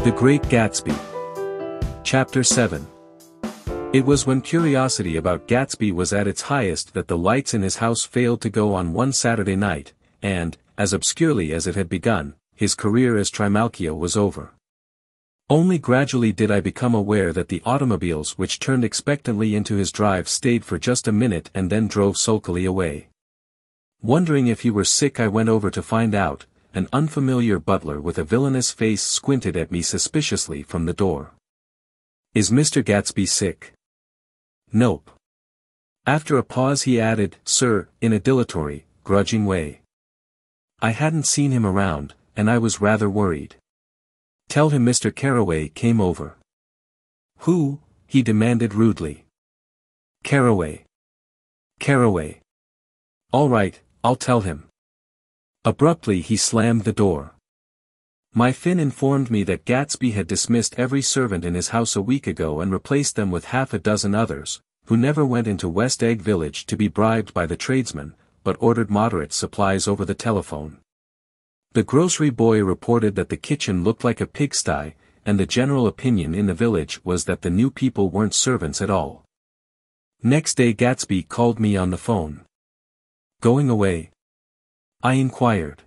The Great Gatsby. Chapter 7. It was when curiosity about Gatsby was at its highest that the lights in his house failed to go on one Saturday night, and, as obscurely as it had begun, his career as Trimalchio was over. Only gradually did I become aware that the automobiles which turned expectantly into his drive stayed for just a minute and then drove sulkily away. Wondering if he were sick, I went over to find out. An unfamiliar butler with a villainous face squinted at me suspiciously from the door. "Is Mr. Gatsby sick?" "Nope." After a pause he added, "Sir," in a dilatory, grudging way. I hadn't seen him around, and I was rather worried. "Tell him Mr. Carroway came over." "Who?" he demanded rudely. "Carroway. Carroway. All right, I'll tell him." Abruptly he slammed the door. My Finn informed me that Gatsby had dismissed every servant in his house a week ago and replaced them with half a dozen others, who never went into West Egg Village to be bribed by the tradesmen, but ordered moderate supplies over the telephone. The grocery boy reported that the kitchen looked like a pigsty, and the general opinion in the village was that the new people weren't servants at all. Next day Gatsby called me on the phone. "Going away?" I inquired.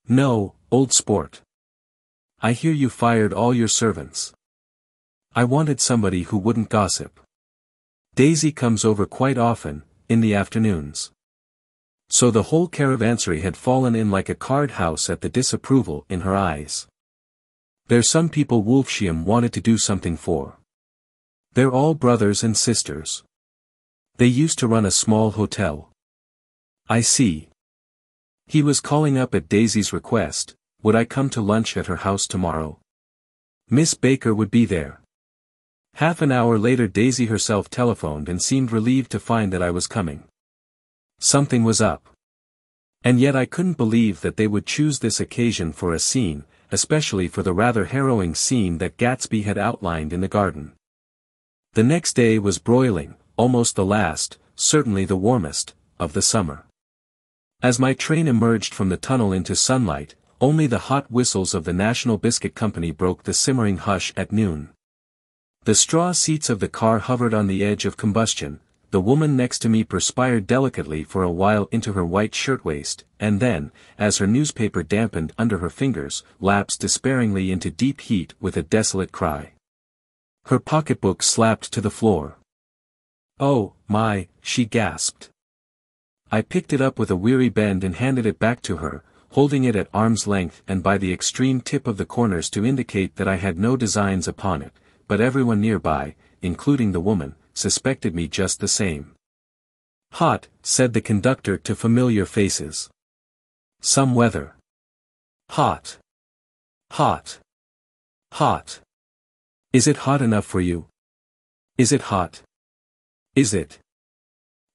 "No, old sport. I hear you fired all your servants." I wanted somebody who wouldn't gossip. Daisy comes over quite often, in the afternoons. So the whole caravansary had fallen in like a card house at the disapproval in her eyes. "There's some people Wolfsheim wanted to do something for. They're all brothers and sisters. They used to run a small hotel." "I see." He was calling up at Daisy's request. Would I come to lunch at her house tomorrow? Miss Baker would be there. Half an hour later Daisy herself telephoned and seemed relieved to find that I was coming. Something was up. And yet I couldn't believe that they would choose this occasion for a scene, especially for the rather harrowing scene that Gatsby had outlined in the garden. The next day was broiling, almost the last, certainly the warmest, of the summer. As my train emerged from the tunnel into sunlight, only the hot whistles of the National Biscuit Company broke the simmering hush at noon. The straw seats of the car hovered on the edge of combustion. The woman next to me perspired delicately for a while into her white shirtwaist, and then, as her newspaper dampened under her fingers, lapsed despairingly into deep heat with a desolate cry. Her pocketbook slapped to the floor. "Oh, my," she gasped. I picked it up with a weary bend and handed it back to her, holding it at arm's length and by the extreme tip of the corners to indicate that I had no designs upon it, but everyone nearby, including the woman, suspected me just the same. "Hot," said the conductor to familiar faces. "Some weather." "Hot. Hot. Hot. Is it hot enough for you? Is it hot? Is it?"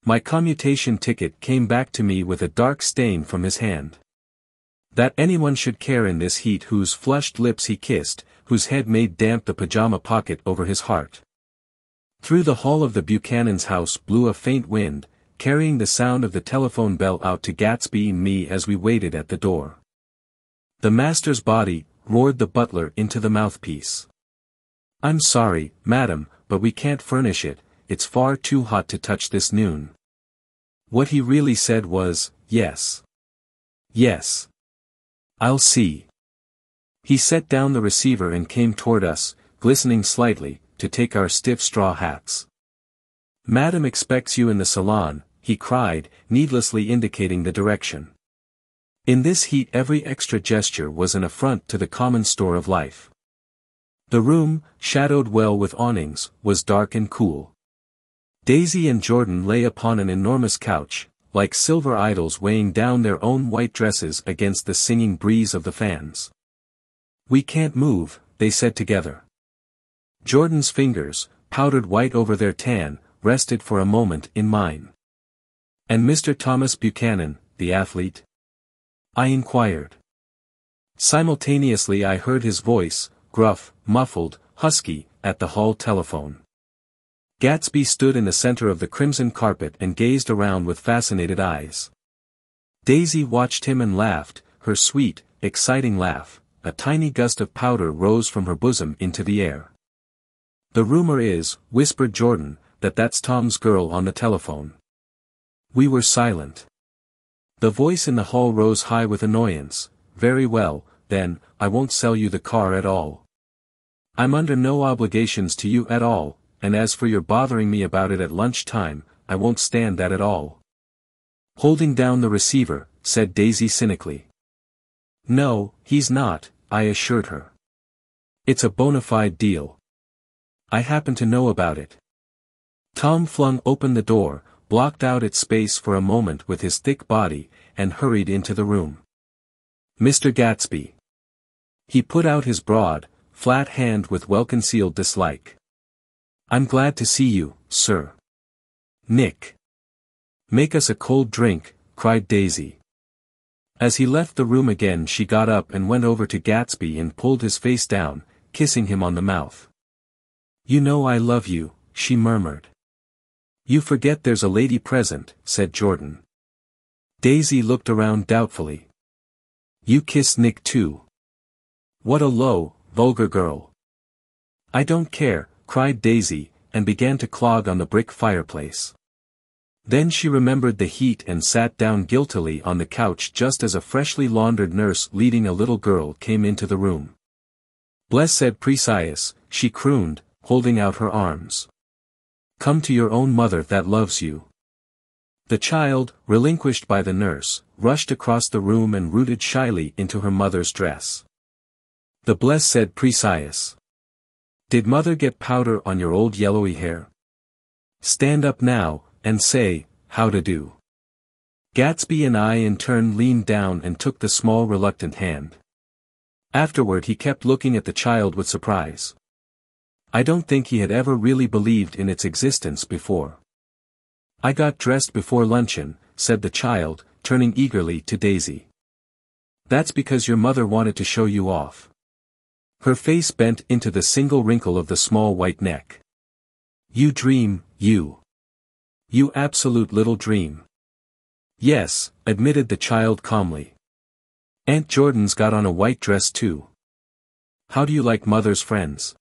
My commutation ticket came back to me with a dark stain from his hand. That anyone should care in this heat, whose flushed lips he kissed, whose head made damp the pajama pocket over his heart. Through the hall of the Buchanan's house blew a faint wind, carrying the sound of the telephone bell out to Gatsby and me as we waited at the door. "The master's body," roared the butler into the mouthpiece. "I'm sorry, madam, but we can't furnish it, it's far too hot to touch this noon." What he really said was, "Yes. Yes. I'll see." He set down the receiver and came toward us, glistening slightly, to take our stiff straw hats. "Madam expects you in the salon," he cried, needlessly indicating the direction. In this heat every extra gesture was an affront to the common store of life. The room, shadowed well with awnings, was dark and cool. Daisy and Jordan lay upon an enormous couch, like silver idols weighing down their own white dresses against the singing breeze of the fans. "We can't move," they said together. Jordan's fingers, powdered white over their tan, rested for a moment in mine. "And Mr. Thomas Buchanan, the athlete?" I inquired. Simultaneously I heard his voice, gruff, muffled, husky, at the hall telephone. Gatsby stood in the center of the crimson carpet and gazed around with fascinated eyes. Daisy watched him and laughed, her sweet, exciting laugh, a tiny gust of powder rose from her bosom into the air. "The rumor is," whispered Jordan, "that's Tom's girl on the telephone." We were silent. The voice in the hall rose high with annoyance. "Very well, then, I won't sell you the car at all. I'm under no obligations to you at all, and as for your bothering me about it at lunch time, I won't stand that at all." Holding down the receiver, said Daisy cynically. "No, he's not," I assured her. "It's a bona fide deal. I happen to know about it." Tom flung open the door, blocked out its space for a moment with his thick body, and hurried into the room. "Mr. Gatsby." He put out his broad, flat hand with well-concealed dislike. "I'm glad to see you, sir." "Nick. Make us a cold drink," cried Daisy. As he left the room again, she got up and went over to Gatsby and pulled his face down, kissing him on the mouth. "You know I love you," she murmured. "You forget there's a lady present," said Jordan. Daisy looked around doubtfully. "You kiss Nick too? What a low, vulgar girl." "I don't care," cried Daisy, and began to clog on the brick fireplace. Then she remembered the heat and sat down guiltily on the couch just as a freshly laundered nurse leading a little girl came into the room. "Blessed Precious," she crooned, holding out her arms. "Come to your own mother that loves you." The child, relinquished by the nurse, rushed across the room and rooted shyly into her mother's dress. "The Blessed Precious. Did mother get powder on your old yellowy hair? Stand up now, and say, how to do." Gatsby and I in turn leaned down and took the small reluctant hand. Afterward he kept looking at the child with surprise. I don't think he had ever really believed in its existence before. "I got dressed before luncheon," said the child, turning eagerly to Daisy. "That's because your mother wanted to show you off." Her face bent into the single wrinkle of the small white neck. "You dream, you. You absolute little dream." "Yes," admitted the child calmly. "Aunt Jordan's got on a white dress too. How do you like mother's friends?"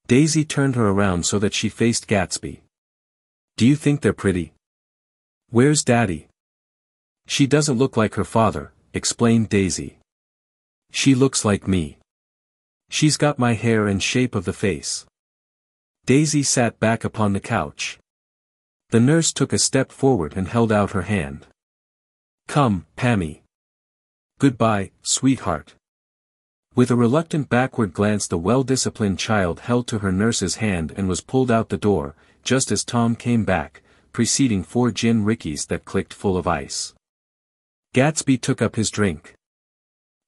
Daisy turned her around so that she faced Gatsby. "Do you think they're pretty?" "Where's Daddy?" "She doesn't look like her father," explained Daisy. "She looks like me. She's got my hair and shape of the face." Daisy sat back upon the couch. The nurse took a step forward and held out her hand. "Come, Pammy. Goodbye, sweetheart." With a reluctant backward glance the well-disciplined child held to her nurse's hand and was pulled out the door, just as Tom came back, preceding 4 gin rickeys that clicked full of ice. Gatsby took up his drink.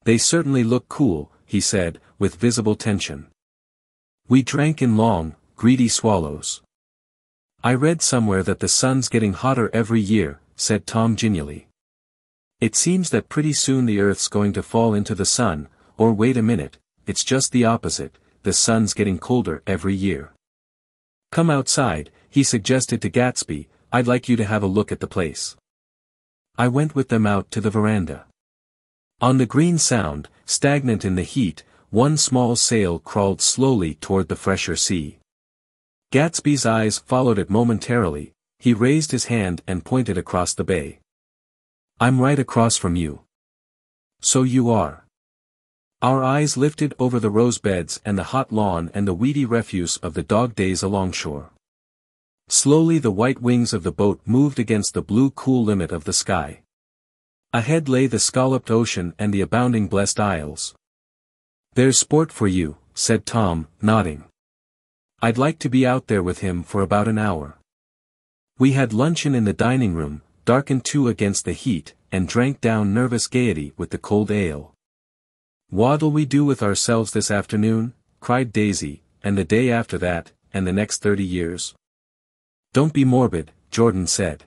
"They certainly look cool," he said, with visible tension. We drank in long, greedy swallows. "I read somewhere that the sun's getting hotter every year," said Tom genially. "It seems that pretty soon the Earth's going to fall into the sun, or wait a minute, it's just the opposite, the sun's getting colder every year. Come outside," he suggested to Gatsby, "I'd like you to have a look at the place." I went with them out to the veranda. On the green sound, stagnant in the heat, one small sail crawled slowly toward the fresher sea. Gatsby's eyes followed it momentarily. He raised his hand and pointed across the bay. "I'm right across from you." "So you are." Our eyes lifted over the rose beds and the hot lawn and the weedy refuse of the dog days alongshore. Slowly the white wings of the boat moved against the blue cool limit of the sky. Ahead lay the scalloped ocean and the abounding Blessed Isles. "There's sport for you," said Tom, nodding. "I'd like to be out there with him for about an hour." We had luncheon in the dining room, darkened too against the heat, and drank down nervous gaiety with the cold ale. "What'll we do with ourselves this afternoon?" cried Daisy, "and the day after that, and the next 30 years? "Don't be morbid," Jordan said.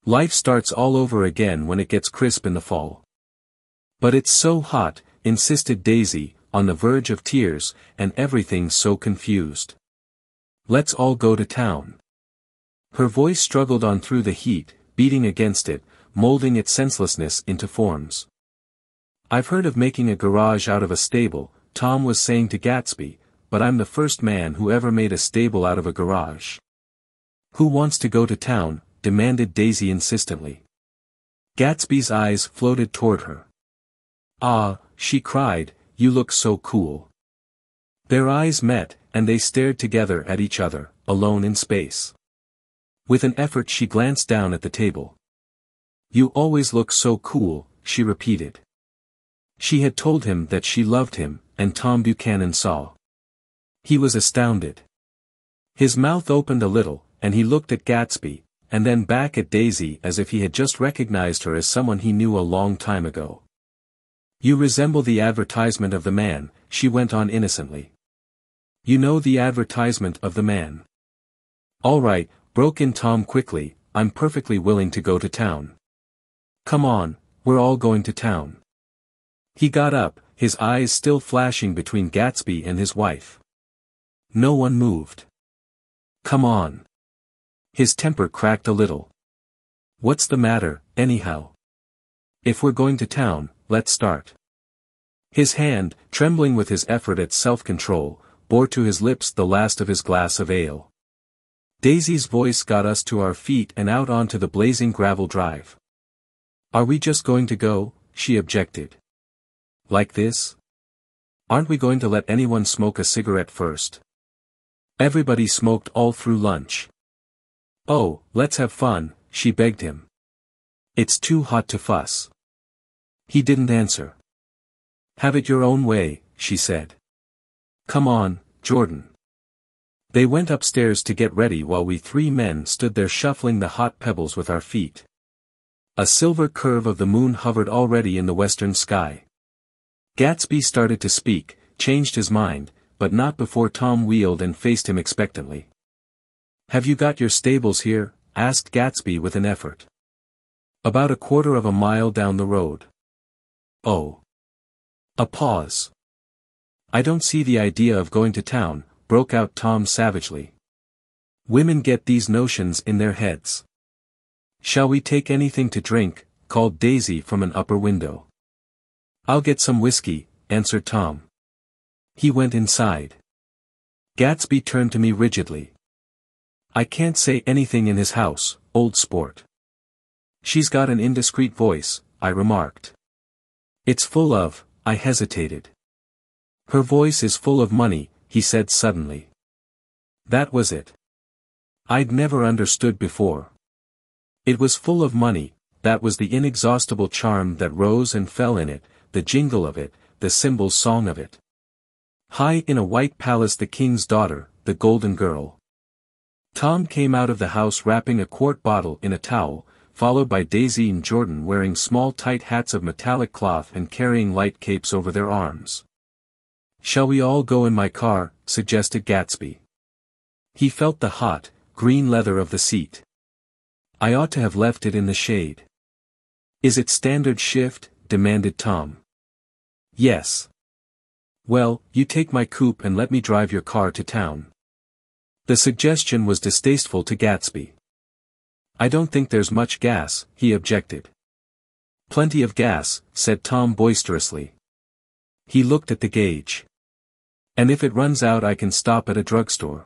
"Life starts all over again when it gets crisp in the fall." "But it's so hot," insisted Daisy, on the verge of tears, "and everything's so confused. Let's all go to town." Her voice struggled on through the heat, beating against it, molding its senselessness into forms. "I've heard of making a garage out of a stable," Tom was saying to Gatsby, "but I'm the first man who ever made a stable out of a garage." "Who wants to go to town?" demanded Daisy insistently. Gatsby's eyes floated toward her. "Ah," she cried, "you look so cool." Their eyes met, and they stared together at each other, alone in space. With an effort she glanced down at the table. "You always look so cool," she repeated. She had told him that she loved him, and Tom Buchanan saw. He was astounded. His mouth opened a little, and he looked at Gatsby, and then back at Daisy as if he had just recognized her as someone he knew a long time ago. "You resemble the advertisement of the man," she went on innocently. "You know the advertisement of the man." "All right," broke in Tom quickly, "I'm perfectly willing to go to town. Come on, we're all going to town." He got up, his eyes still flashing between Gatsby and his wife. No one moved. "Come on." His temper cracked a little. "What's the matter, anyhow? If we're going to town, let's start." His hand, trembling with his effort at self-control, bore to his lips the last of his glass of ale. Daisy's voice got us to our feet and out onto the blazing gravel drive. "Are we just going to go?" she objected. "Like this? Aren't we going to let anyone smoke a cigarette first?" Everybody smoked all through lunch. "Oh, let's have fun," she begged him. "It's too hot to fuss." He didn't answer. "Have it your own way," she said. "Come on, Jordan." They went upstairs to get ready while we three men stood there shuffling the hot pebbles with our feet. A silver curve of the moon hovered already in the western sky. Gatsby started to speak, changed his mind, but not before Tom wheeled and faced him expectantly. "Have you got your stables here?" asked Gatsby with an effort. "About a quarter of a mile down the road." "Oh." A pause. "I don't see the idea of going to town," broke out Tom savagely. "Women get these notions in their heads." "Shall we take anything to drink?" called Daisy from an upper window. "I'll get some whiskey," answered Tom. He went inside. Gatsby turned to me rigidly. "I can't say anything in his house, old sport." "She's got an indiscreet voice," I remarked. "It's full of," I hesitated. "Her voice is full of money," he said suddenly. That was it. I'd never understood before. It was full of money, that was the inexhaustible charm that rose and fell in it, the jingle of it, the cymbals' song of it. High in a white palace the king's daughter, the golden girl. Tom came out of the house wrapping a quart bottle in a towel, followed by Daisy and Jordan wearing small tight hats of metallic cloth and carrying light capes over their arms. "Shall we all go in my car?" suggested Gatsby. He felt the hot, green leather of the seat. "I ought to have left it in the shade." "Is it standard shift?" demanded Tom. "Yes." "Well, you take my coupe and let me drive your car to town." The suggestion was distasteful to Gatsby. "I don't think there's much gas," he objected. "Plenty of gas," said Tom boisterously. He looked at the gauge. "And if it runs out I can stop at a drugstore."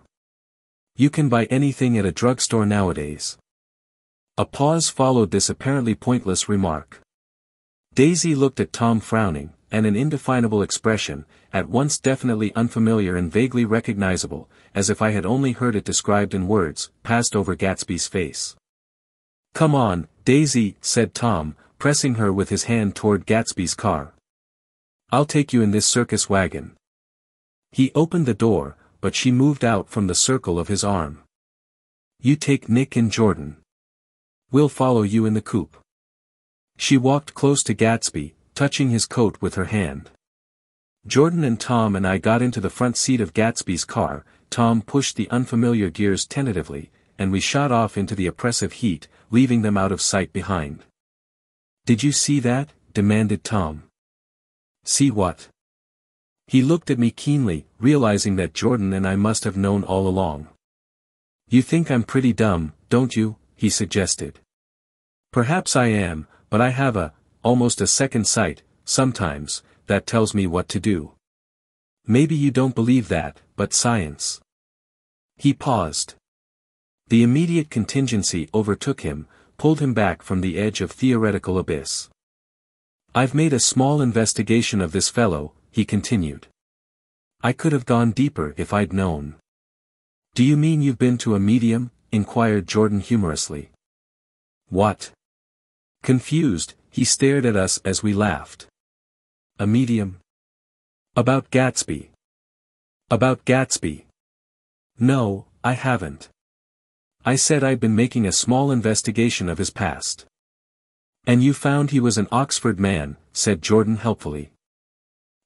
"You can buy anything at a drugstore nowadays." A pause followed this apparently pointless remark. Daisy looked at Tom frowning, and an indefinable expression, at once definitely unfamiliar and vaguely recognizable, as if I had only heard it described in words, passed over Gatsby's face. "Come on, Daisy," said Tom, pressing her with his hand toward Gatsby's car. "I'll take you in this circus wagon." He opened the door, but she moved out from the circle of his arm. "You take Nick and Jordan. We'll follow you in the coupe." She walked close to Gatsby, touching his coat with her hand. Jordan and Tom and I got into the front seat of Gatsby's car. Tom pushed the unfamiliar gears tentatively, and we shot off into the oppressive heat, leaving them out of sight behind. "Did you see that?" demanded Tom. "See what?" He looked at me keenly, realizing that Jordan and I must have known all along. "You think I'm pretty dumb, don't you?" he suggested. "Perhaps I am, but I have almost a second sight," sometimes, that tells me what to do. Maybe you don't believe that, but science. He paused. The immediate contingency overtook him, pulled him back from the edge of theoretical abyss. I've made a small investigation of this fellow, he continued. I could have gone deeper if I'd known. Do you mean you've been to a medium? Inquired Jordan humorously. What? Confused, he stared at us as we laughed. A medium? About Gatsby. About Gatsby. No, I haven't. I said I'd been making a small investigation of his past. And you found he was an Oxford man, said Jordan helpfully.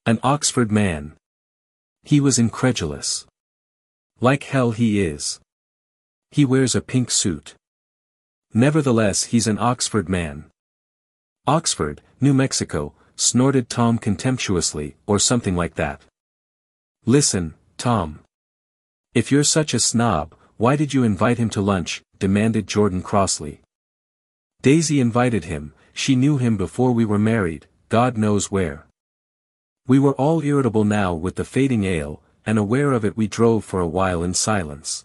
An Oxford man. He was incredulous. Like hell he is. He wears a pink suit. Nevertheless he's an Oxford man. Oxford, New Mexico, snorted Tom contemptuously, or something like that. Listen, Tom. If you're such a snob, why did you invite him to lunch? Demanded Jordan crossly. Daisy invited him, she knew him before we were married, God knows where. We were all irritable now with the fading ale, and aware of it we drove for a while in silence.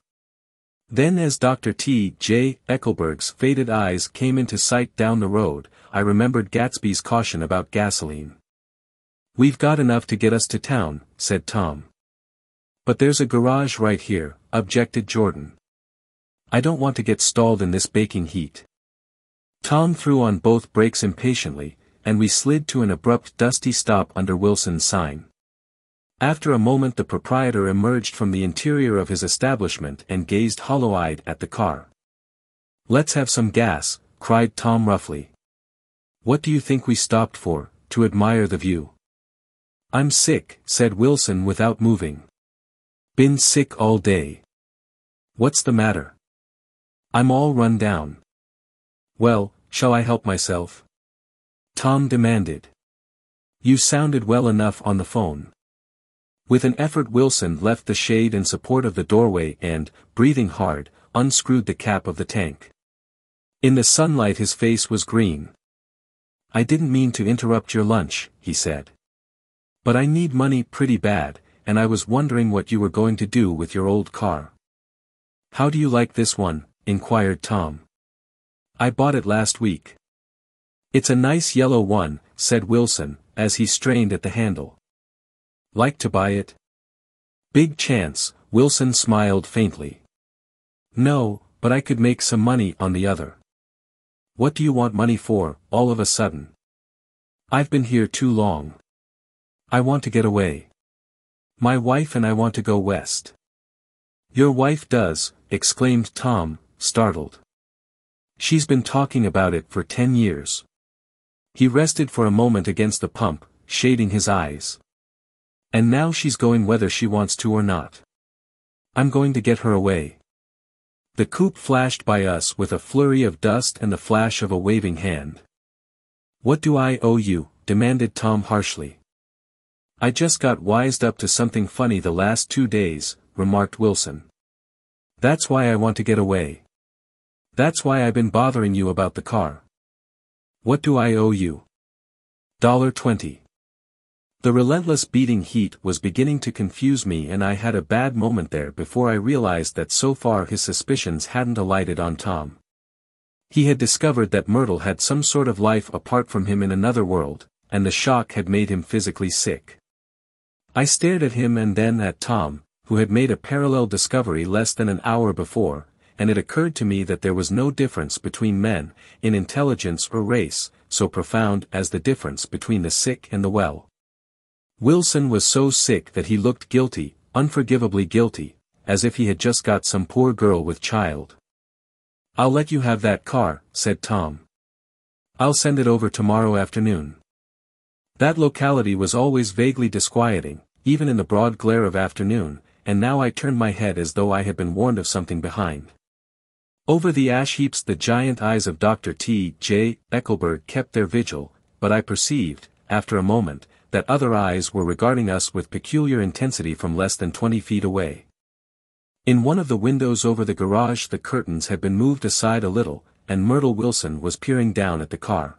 Then as Dr. T. J. Eckelberg's faded eyes came into sight down the road, I remembered Gatsby's caution about gasoline. We've got enough to get us to town, said Tom. But there's a garage right here, objected Jordan. I don't want to get stalled in this baking heat. Tom threw on both brakes impatiently, and we slid to an abrupt dusty stop under Wilson's sign. After a moment the proprietor emerged from the interior of his establishment and gazed hollow-eyed at the car. Let's have some gas, cried Tom roughly. What do you think we stopped for, to admire the view? I'm sick, said Wilson without moving. Been sick all day. What's the matter? I'm all run down. Well, shall I help myself? Tom demanded. You sounded well enough on the phone. With an effort Wilson left the shade in support of the doorway and, breathing hard, unscrewed the cap of the tank. In the sunlight his face was green. I didn't mean to interrupt your lunch, he said. But I need money pretty bad, and I was wondering what you were going to do with your old car. How do you like this one? Inquired Tom. I bought it last week. It's a nice yellow one, said Wilson, as he strained at the handle. Like to buy it? Big chance, Wilson smiled faintly. No, but I could make some money on the other. What do you want money for, all of a sudden? I've been here too long. I want to get away. My wife and I want to go west. Your wife does, exclaimed Tom, startled. She's been talking about it for 10 years. He rested for a moment against the pump, shading his eyes. And now she's going whether she wants to or not. I'm going to get her away. The coupe flashed by us with a flurry of dust and the flash of a waving hand. What do I owe you? Demanded Tom harshly. I just got wised up to something funny the last 2 days, remarked Wilson. That's why I want to get away. That's why I've been bothering you about the car. What do I owe you? $20. The relentless beating heat was beginning to confuse me and I had a bad moment there before I realized that so far his suspicions hadn't alighted on Tom. He had discovered that Myrtle had some sort of life apart from him in another world, and the shock had made him physically sick. I stared at him and then at Tom, who had made a parallel discovery less than an hour before, and it occurred to me that there was no difference between men, in intelligence or race, so profound as the difference between the sick and the well. Wilson was so sick that he looked guilty, unforgivably guilty, as if he had just got some poor girl with child. I'll let you have that car, said Tom. I'll send it over tomorrow afternoon. That locality was always vaguely disquieting, even in the broad glare of afternoon, and now I turned my head as though I had been warned of something behind. Over the ash heaps the giant eyes of Dr. T. J. Eckelberg kept their vigil, but I perceived, after a moment, that other eyes were regarding us with peculiar intensity from less than 20 feet away. In one of the windows over the garage the curtains had been moved aside a little, and Myrtle Wilson was peering down at the car.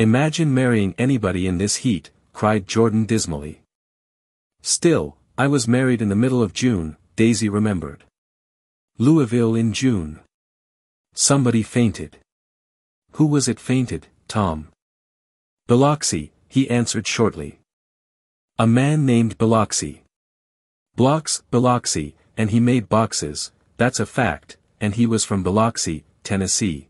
Imagine marrying anybody in this heat, cried Jordan dismally. Still, I was married in the middle of June, Daisy remembered. Louisville in June. Somebody fainted. Who was it fainted, Tom? Biloxi, he answered shortly. A man named Biloxi. Blocks, Biloxi, and he made boxes, that's a fact, and he was from Biloxi, Tennessee.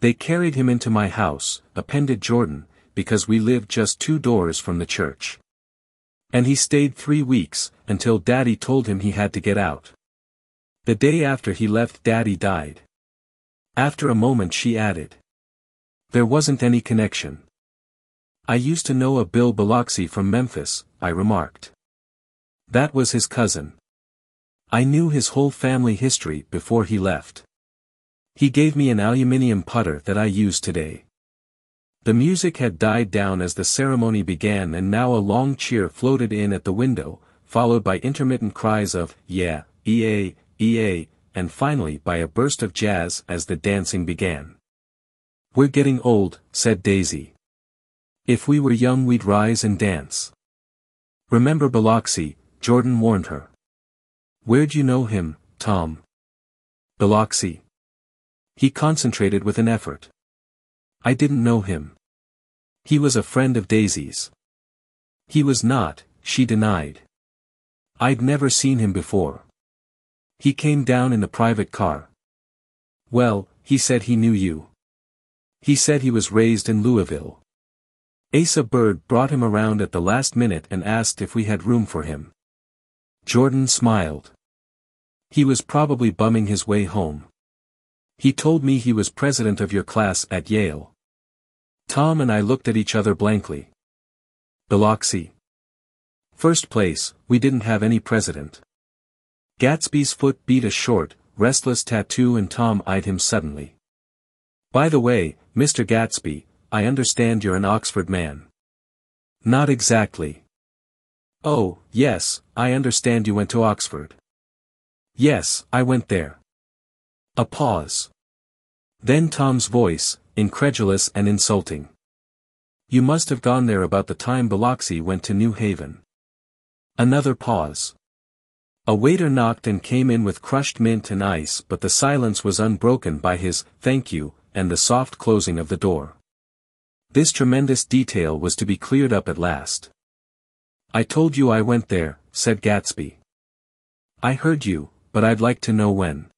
They carried him into my house, appended Jordan, because we lived just 2 doors from the church. And he stayed 3 weeks, until Daddy told him he had to get out. The day after he left Daddy died. After a moment she added. There wasn't any connection. I used to know a Bill Biloxi from Memphis, I remarked. That was his cousin. I knew his whole family history before he left. He gave me an aluminium putter that I use today. The music had died down as the ceremony began, and now a long cheer floated in at the window, followed by intermittent cries of, yeah, EA, EA, and finally by a burst of jazz as the dancing began. We're getting old, said Daisy. If we were young we'd rise and dance. Remember Biloxi, Jordan warned her. Where'd you know him, Tom? Biloxi. He concentrated with an effort. I didn't know him. He was a friend of Daisy's. He was not, she denied. I'd never seen him before. He came down in the private car. Well, he said he knew you. He said he was raised in Louisville. Asa Bird brought him around at the last minute and asked if we had room for him. Jordan smiled. He was probably bumming his way home. He told me he was president of your class at Yale. Tom and I looked at each other blankly. Biloxi. First place, we didn't have any president. Gatsby's foot beat a short, restless tattoo and Tom eyed him suddenly. By the way, Mr. Gatsby, I understand you're an Oxford man. Not exactly. Oh, yes, I understand you went to Oxford. Yes, I went there. A pause. Then Tom's voice, incredulous and insulting. You must have gone there about the time Biloxi went to New Haven. Another pause. A waiter knocked and came in with crushed mint and ice, but the silence was unbroken by his "thank you" and the soft closing of the door. This tremendous detail was to be cleared up at last. I told you I went there, said Gatsby. I heard you, but I'd like to know when.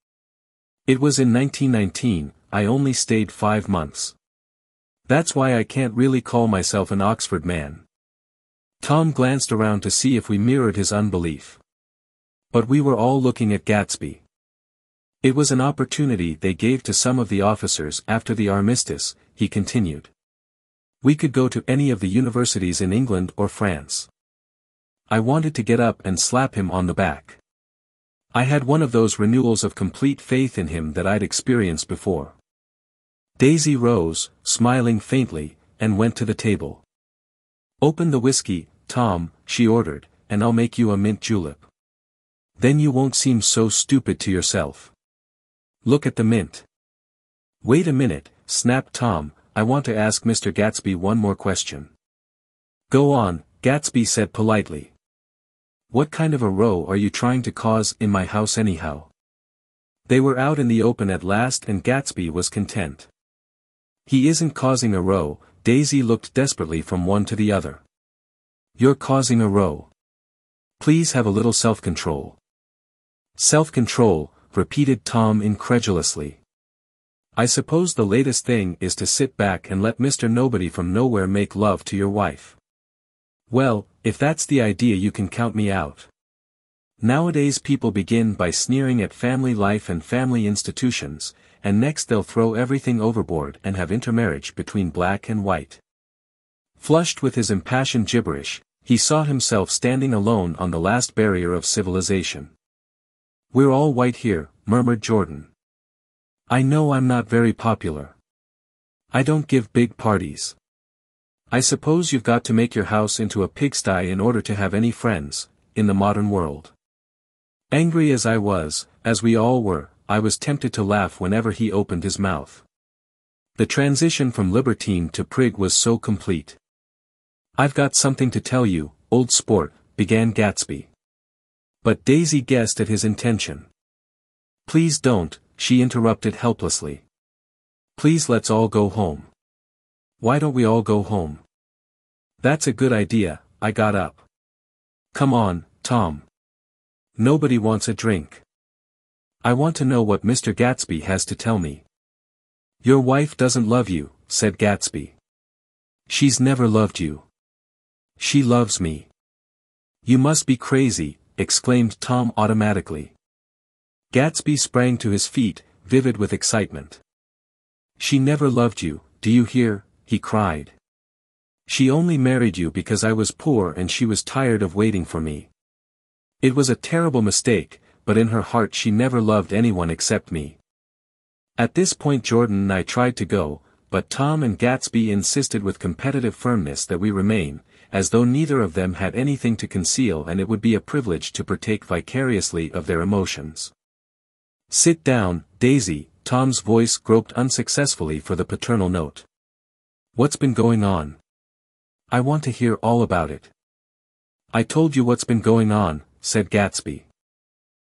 It was in 1919, I only stayed 5 months. That's why I can't really call myself an Oxford man. Tom glanced around to see if we mirrored his unbelief. But we were all looking at Gatsby. It was an opportunity they gave to some of the officers after the armistice, he continued. We could go to any of the universities in England or France. I wanted to get up and slap him on the back. I had one of those renewals of complete faith in him that I'd experienced before. Daisy rose, smiling faintly, and went to the table. Open the whiskey, Tom, she ordered, and I'll make you a mint julep. Then you won't seem so stupid to yourself. Look at the mint. Wait a minute, snapped Tom, I want to ask Mr. Gatsby one more question. Go on, Gatsby said politely. What kind of a row are you trying to cause in my house anyhow? They were out in the open at last and Gatsby was content. He isn't causing a row, Daisy looked desperately from one to the other. You're causing a row. Please have a little self-control. Self-control, repeated Tom incredulously. I suppose the latest thing is to sit back and let Mr. Nobody from Nowhere make love to your wife. Well, if that's the idea you can count me out. Nowadays people begin by sneering at family life and family institutions, and next they'll throw everything overboard and have intermarriage between black and white. Flushed with his impassioned gibberish, he saw himself standing alone on the last barrier of civilization. We're all white here, murmured Jordan. I know I'm not very popular. I don't give big parties. I suppose you've got to make your house into a pigsty in order to have any friends, in the modern world. Angry as I was, as we all were, I was tempted to laugh whenever he opened his mouth. The transition from libertine to prig was so complete. "I've got something to tell you, old sport," began Gatsby. But Daisy guessed at his intention. "Please don't," she interrupted helplessly. "Please let's all go home." "Why don't we all go home?" "That's a good idea," I got up. "Come on, Tom. Nobody wants a drink. I want to know what Mr. Gatsby has to tell me." "Your wife doesn't love you," said Gatsby. "She's never loved you." "She loves me." "You must be crazy," exclaimed Tom automatically. Gatsby sprang to his feet, vivid with excitement. "She never loved you, do you hear?" he cried. "She only married you because I was poor and she was tired of waiting for me. It was a terrible mistake, but in her heart she never loved anyone except me." At this point Jordan and I tried to go, but Tom and Gatsby insisted with competitive firmness that we remain, as though neither of them had anything to conceal and it would be a privilege to partake vicariously of their emotions. "Sit down, Daisy," Tom's voice groped unsuccessfully for the paternal note. "What's been going on? I want to hear all about it." "I told you what's been going on," said Gatsby.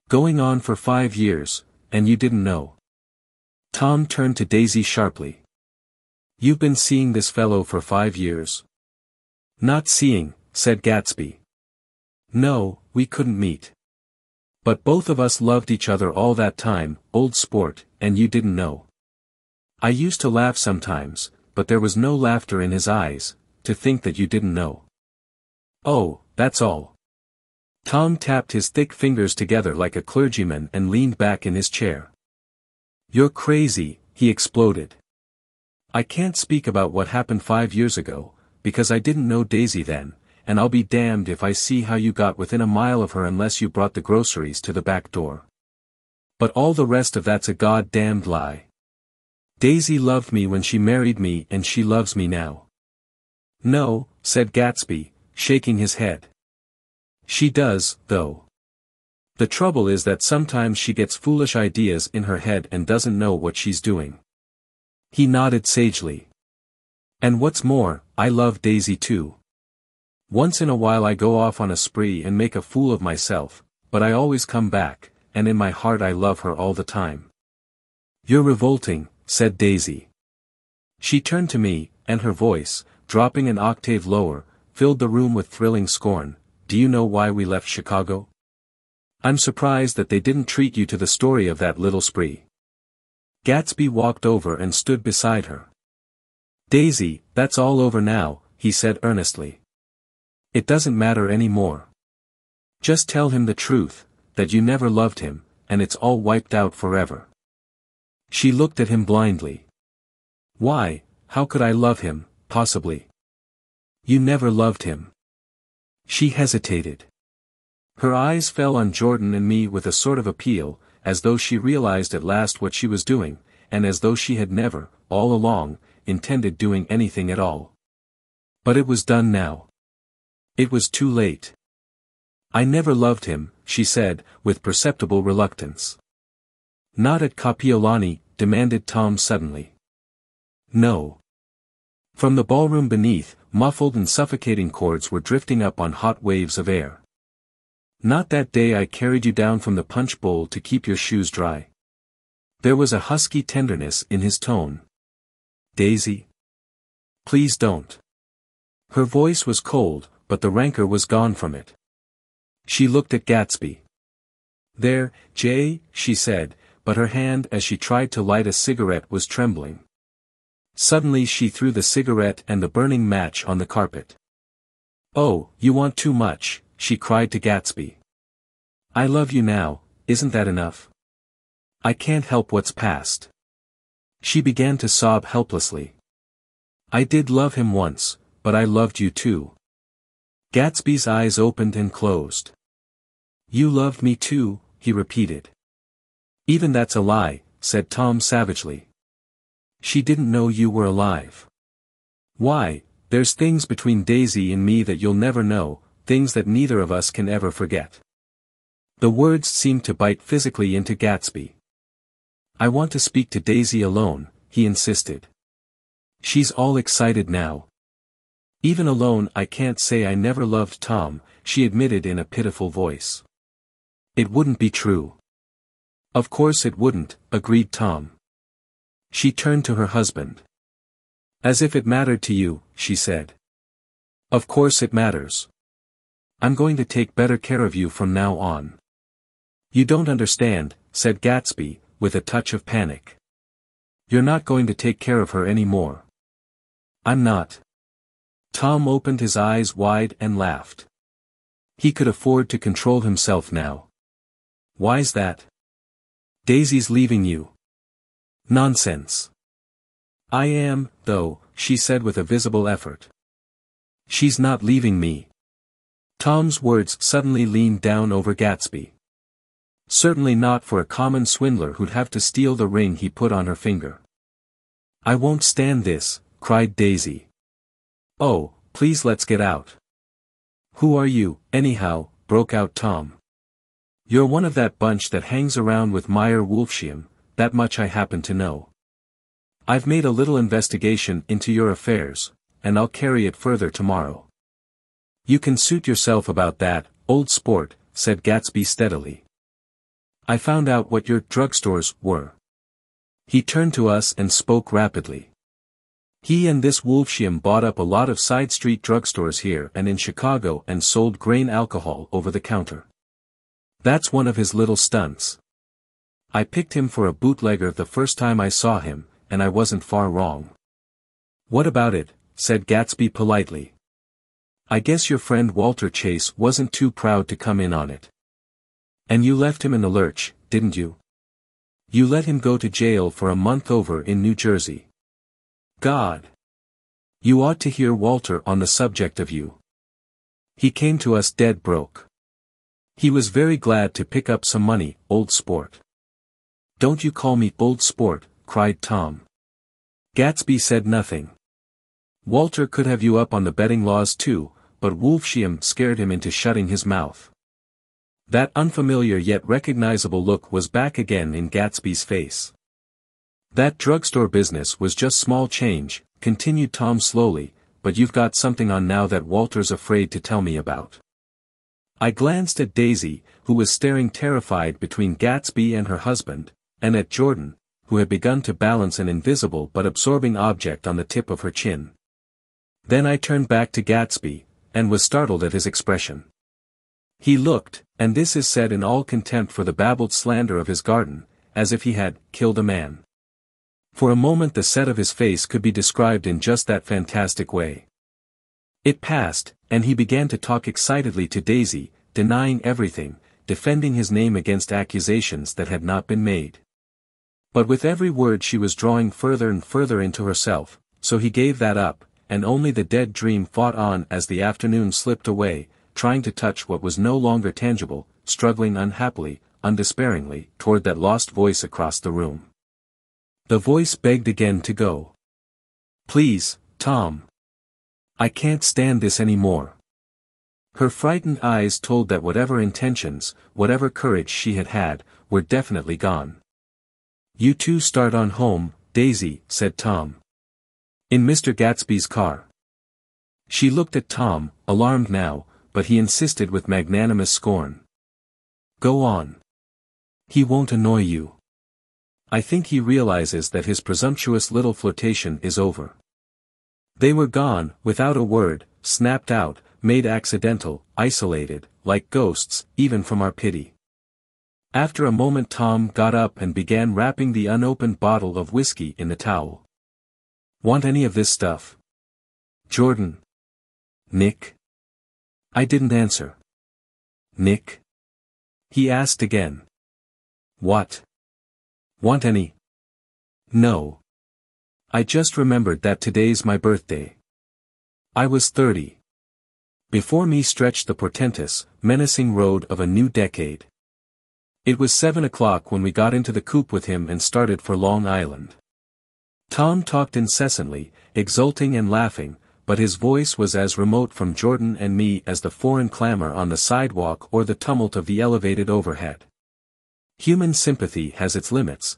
"Going on for 5 years, and you didn't know." Tom turned to Daisy sharply. "You've been seeing this fellow for 5 years?" "Not seeing," said Gatsby. "No, we couldn't meet. But both of us loved each other all that time, old sport, and you didn't know. I used to laugh sometimes, but there was no laughter in his eyes, to think that you didn't know." "Oh, that's all." Tom tapped his thick fingers together like a clergyman and leaned back in his chair. "You're crazy," he exploded. "I can't speak about what happened 5 years ago, because I didn't know Daisy then, and I'll be damned if I see how you got within a mile of her unless you brought the groceries to the back door. But all the rest of that's a goddamned lie. Daisy loved me when she married me and she loves me now." "No," said Gatsby, shaking his head. "She does, though. The trouble is that sometimes she gets foolish ideas in her head and doesn't know what she's doing." He nodded sagely. "And what's more, I love Daisy too. Once in a while I go off on a spree and make a fool of myself, but I always come back, and in my heart I love her all the time." "You're revolting," said Daisy. She turned to me, and her voice, dropping an octave lower, filled the room with thrilling scorn. "Do you know why we left Chicago? I'm surprised that they didn't treat you to the story of that little spree." Gatsby walked over and stood beside her. "Daisy, that's all over now," he said earnestly. "It doesn't matter any more. Just tell him the truth, that you never loved him, and it's all wiped out forever." She looked at him blindly. "Why, how could I love him, possibly? You never loved him." She hesitated. Her eyes fell on Jordan and me with a sort of appeal, as though she realized at last what she was doing, and as though she had never, all along, intended doing anything at all. But it was done now. It was too late. "I never loved him," she said, with perceptible reluctance. "Not at Kapiolani," demanded Tom suddenly. "No." From the ballroom beneath, muffled and suffocating chords were drifting up on hot waves of air. "Not that day I carried you down from the punch bowl to keep your shoes dry." There was a husky tenderness in his tone. "Daisy? Please don't." Her voice was cold, but the rancor was gone from it. She looked at Gatsby. "There, Jay," she said, but her hand as she tried to light a cigarette was trembling. Suddenly she threw the cigarette and the burning match on the carpet. "Oh, you want too much," she cried to Gatsby. "I love you now, isn't that enough? I can't help what's past." She began to sob helplessly. "I did love him once, but I loved you too." Gatsby's eyes opened and closed. "You loved me too," he repeated. "Even that's a lie," said Tom savagely. "She didn't know you were alive. Why, there's things between Daisy and me that you'll never know, things that neither of us can ever forget." The words seemed to bite physically into Gatsby. "I want to speak to Daisy alone," he insisted. She's all excited now. Even alone I can't say I never loved Tom, she admitted in a pitiful voice. It wouldn't be true. Of course it wouldn't, agreed Tom. She turned to her husband. As if it mattered to you, she said. Of course it matters. I'm going to take better care of you from now on. You don't understand, said Gatsby, with a touch of panic. You're not going to take care of her anymore. I'm not. Tom opened his eyes wide and laughed. He could afford to control himself now. Why's that? Daisy's leaving you. Nonsense. I am, though, she said with a visible effort. She's not leaving me. Tom's words suddenly leaned down over Gatsby. Certainly not for a common swindler who'd have to steal the ring he put on her finger. I won't stand this, cried Daisy. Oh, please let's get out. Who are you, anyhow, broke out Tom. You're one of that bunch that hangs around with Meyer Wolfsheim, that much I happen to know. I've made a little investigation into your affairs, and I'll carry it further tomorrow. You can suit yourself about that, old sport, said Gatsby steadily. I found out what your drugstores were. He turned to us and spoke rapidly. He and this Wolfsheim bought up a lot of side street drugstores here and in Chicago and sold grain alcohol over the counter. That's one of his little stunts. I picked him for a bootlegger the first time I saw him, and I wasn't far wrong. What about it? Said Gatsby politely. I guess your friend Walter Chase wasn't too proud to come in on it. And you left him in the lurch, didn't you? You let him go to jail for a month over in New Jersey. God! You ought to hear Walter on the subject of you. He came to us dead broke. He was very glad to pick up some money, old sport. Don't you call me old sport, cried Tom. Gatsby said nothing. Walter could have you up on the betting laws too, but Wolfsheim scared him into shutting his mouth. That unfamiliar yet recognizable look was back again in Gatsby's face. That drugstore business was just small change, continued Tom slowly, but you've got something on now that Walter's afraid to tell me about. I glanced at Daisy, who was staring terrified between Gatsby and her husband, and at Jordan, who had begun to balance an invisible but absorbing object on the tip of her chin. Then I turned back to Gatsby, and was startled at his expression. He looked, and this is said in all contempt for the babbled slander of his garden, as if he had killed a man. For a moment the set of his face could be described in just that fantastic way. It passed, and he began to talk excitedly to Daisy, denying everything, defending his name against accusations that had not been made. But with every word she was drawing further and further into herself, so he gave that up, and only the dead dream fought on as the afternoon slipped away, trying to touch what was no longer tangible, struggling unhappily, undespairingly, toward that lost voice across the room. The voice begged again to go. Please, Tom. I can't stand this anymore. Her frightened eyes told that whatever intentions, whatever courage she had had, were definitely gone. You two start on home, Daisy, said Tom. In Mr. Gatsby's car. She looked at Tom, alarmed now, but he insisted with magnanimous scorn. Go on. He won't annoy you. I think he realizes that his presumptuous little flirtation is over. They were gone, without a word, snapped out, made accidental, isolated, like ghosts, even from our pity. After a moment Tom got up and began wrapping the unopened bottle of whiskey in the towel. Want any of this stuff? Jordan? Nick? I didn't answer. Nick? He asked again. What? Want any? No. I just remembered that today's my birthday. I was 30. Before me stretched the portentous, menacing road of a new decade. It was 7 o'clock when we got into the coupe with him and started for Long Island. Tom talked incessantly, exulting and laughing, but his voice was as remote from Jordan and me as the foreign clamor on the sidewalk or the tumult of the elevated overhead. Human sympathy has its limits,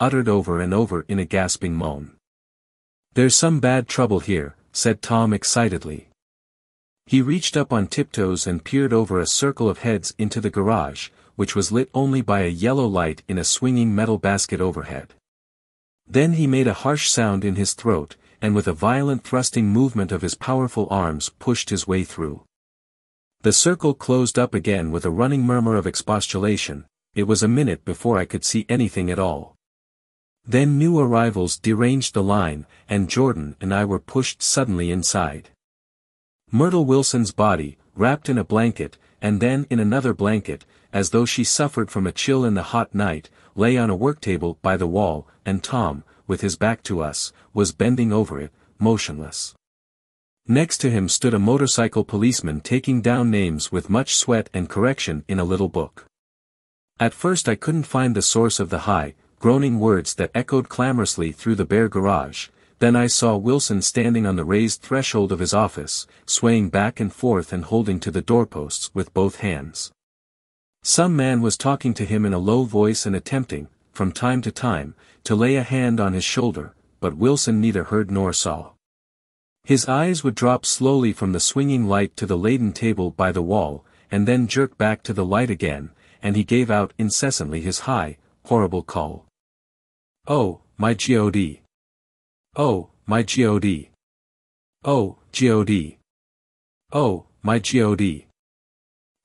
uttered over and over in a gasping moan. "There's some bad trouble here," said Tom excitedly. He reached up on tiptoes and peered over a circle of heads into the garage, which was lit only by a yellow light in a swinging metal basket overhead. Then he made a harsh sound in his throat, and with a violent thrusting movement of his powerful arms pushed his way through. The circle closed up again with a running murmur of expostulation. It was a minute before I could see anything at all. Then new arrivals deranged the line, and Jordan and I were pushed suddenly inside. Myrtle Wilson's body, wrapped in a blanket, and then in another blanket, as though she suffered from a chill in the hot night, lay on a worktable by the wall, and Tom, with his back to us, was bending over it, motionless. Next to him stood a motorcycle policeman taking down names with much sweat and correction in a little book. At first I couldn't find the source of the high, groaning words that echoed clamorously through the bare garage. Then I saw Wilson standing on the raised threshold of his office, swaying back and forth and holding to the doorposts with both hands. Some man was talking to him in a low voice and attempting, from time to time, to lay a hand on his shoulder, but Wilson neither heard nor saw. His eyes would drop slowly from the swinging light to the laden table by the wall, and then jerk back to the light again, and he gave out incessantly his high, horrible call. "Oh, my God! Oh, my God! Oh, God! Oh, my God!"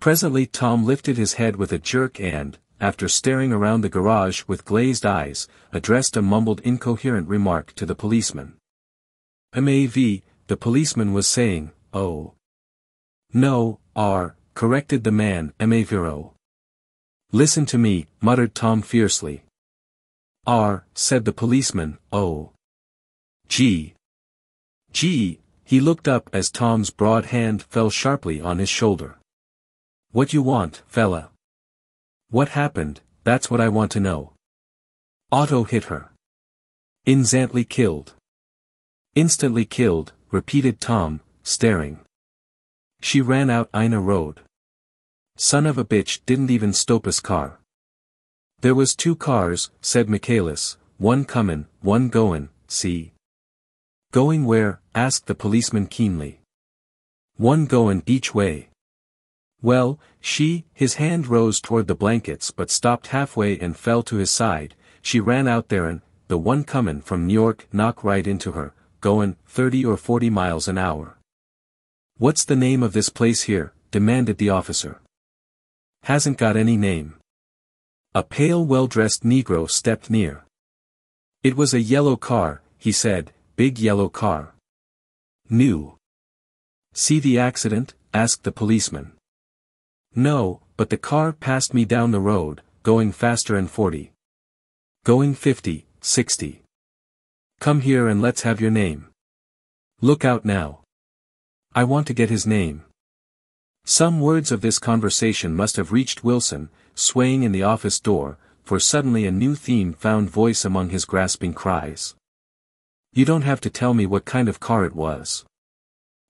Presently Tom lifted his head with a jerk and, after staring around the garage with glazed eyes, addressed a mumbled incoherent remark to the policeman. "MAV," the policeman was saying. "Oh. No, R," corrected the man. "MAVO. "Listen to me," muttered Tom fiercely. "R," said the policeman. "Oh. G. G." He looked up as Tom's broad hand fell sharply on his shoulder. "What you want, fella? What happened, that's what I want to know." "Otto hit her. Instantly killed." "Instantly killed," repeated Tom, staring. "She ran out Ina Road. Son of a bitch didn't even stop his car." "There was 2 cars," said Michaelis, "one comin', one goin', see." "Going where?" asked the policeman keenly. "One goin' each way." "Well, his hand rose toward the blankets but stopped halfway and fell to his side. She ran out there and, the one comin' from New York knocked right into her, goin' 30 or 40 miles an hour." "What's the name of this place here?" demanded the officer. "Hasn't got any name." A pale well-dressed Negro stepped near. "It was a yellow car," he said, "big yellow car." "New." "See the accident?" asked the policeman. "No, but the car passed me down the road, going faster than 40. Going 50, 60. Come here and let's have your name. Look out now. I want to get his name." Some words of this conversation must have reached Wilson, swaying in the office door, for suddenly a new theme found voice among his grasping cries. "You don't have to tell me what kind of car it was.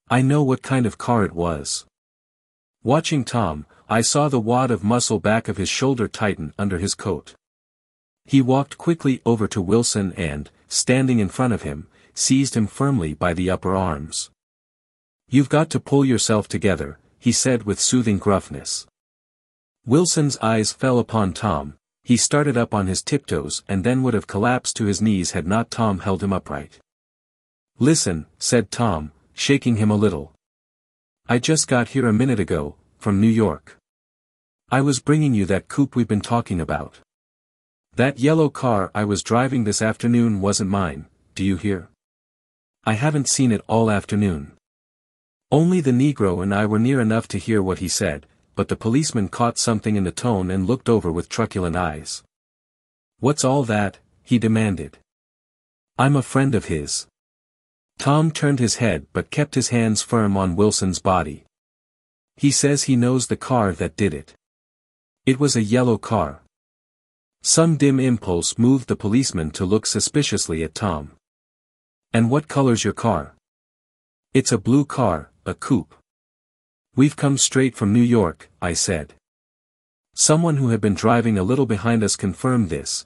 I know what kind of car it was." Watching Tom, I saw the wad of muscle back of his shoulder tighten under his coat. He walked quickly over to Wilson and, standing in front of him, seized him firmly by the upper arms. "You've got to pull yourself together," he said with soothing gruffness. Wilson's eyes fell upon Tom. He started up on his tiptoes and then would have collapsed to his knees had not Tom held him upright. "Listen," said Tom, shaking him a little. "I just got here a minute ago, from New York. I was bringing you that coupe we've been talking about. That yellow car I was driving this afternoon wasn't mine, do you hear? I haven't seen it all afternoon." Only the Negro and I were near enough to hear what he said, but the policeman caught something in the tone and looked over with truculent eyes. "What's all that?" he demanded. "I'm a friend of his." Tom turned his head but kept his hands firm on Wilson's body. "He says he knows the car that did it. It was a yellow car." Some dim impulse moved the policeman to look suspiciously at Tom. "And what color's your car?" "It's a blue car, a coupe." "We've come straight from New York," I said. Someone who had been driving a little behind us confirmed this,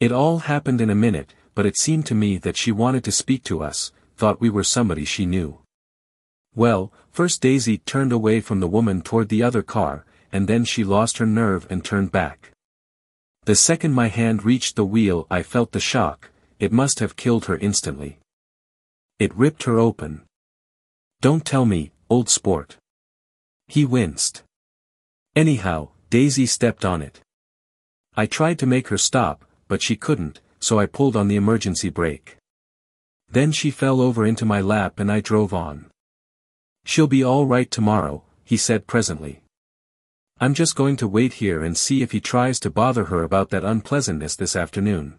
It all happened in a minute, but it seemed to me that she wanted to speak to us, thought we were somebody she knew. Well, first Daisy turned away from the woman toward the other car, and then she lost her nerve and turned back. The second my hand reached the wheel I felt the shock. It must have killed her instantly. It ripped her open. Don't tell me, old sport. He winced. Anyhow, Daisy stepped on it. I tried to make her stop, but she couldn't, so I pulled on the emergency brake. Then she fell over into my lap and I drove on. She'll be all right tomorrow, he said presently. I'm just going to wait here and see if he tries to bother her about that unpleasantness this afternoon.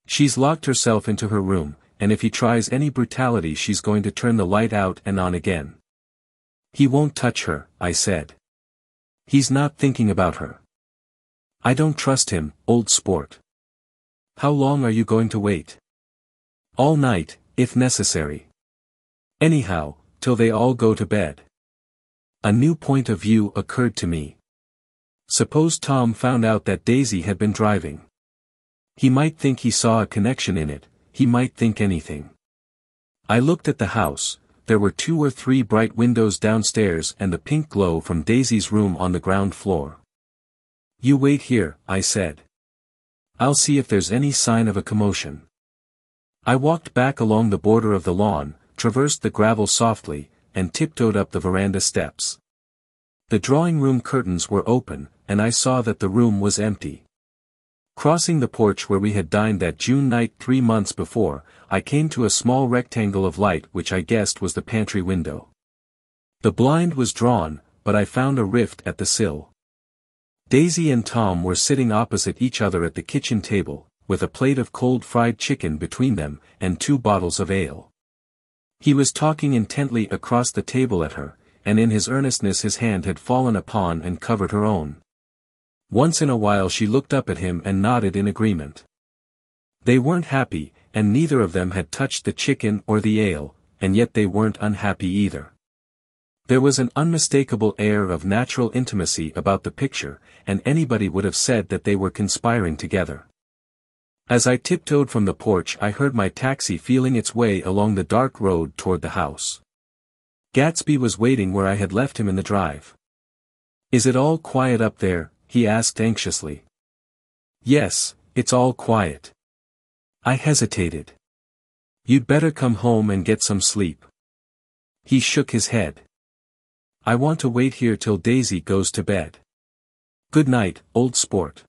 She's locked herself into her room, and if he tries any brutality she's going to turn the light out and on again. He won't touch her, I said. He's not thinking about her. I don't trust him, old sport. How long are you going to wait? All night, if necessary. Anyhow, till they all go to bed. A new point of view occurred to me. Suppose Tom found out that Daisy had been driving. He might think he saw a connection in it, he might think anything. I looked at the house. There were 2 or 3 bright windows downstairs and the pink glow from Daisy's room on the ground floor. You wait here, I said. I'll see if there's any sign of a commotion. I walked back along the border of the lawn, traversed the gravel softly, and tiptoed up the veranda steps. The drawing-room curtains were open, and I saw that the room was empty. Crossing the porch where we had dined that June night 3 months before, I came to a small rectangle of light which I guessed was the pantry window. The blind was drawn, but I found a rift at the sill. Daisy and Tom were sitting opposite each other at the kitchen table, with a plate of cold fried chicken between them, and 2 bottles of ale. He was talking intently across the table at her, and in his earnestness his hand had fallen upon and covered her own. Once in a while she looked up at him and nodded in agreement. They weren't happy, and neither of them had touched the chicken or the ale, and yet they weren't unhappy either. There was an unmistakable air of natural intimacy about the picture, and anybody would have said that they were conspiring together. As I tiptoed from the porch I heard my taxi feeling its way along the dark road toward the house. Gatsby was waiting where I had left him in the drive. Is it all quiet up there? He asked anxiously. Yes, it's all quiet. I hesitated. You'd better come home and get some sleep. He shook his head. I want to wait here till Daisy goes to bed. Good night, old sport.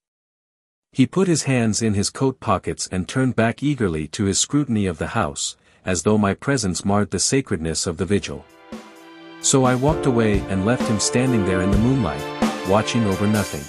He put his hands in his coat pockets and turned back eagerly to his scrutiny of the house, as though my presence marred the sacredness of the vigil. So I walked away and left him standing there in the moonlight, watching over nothing.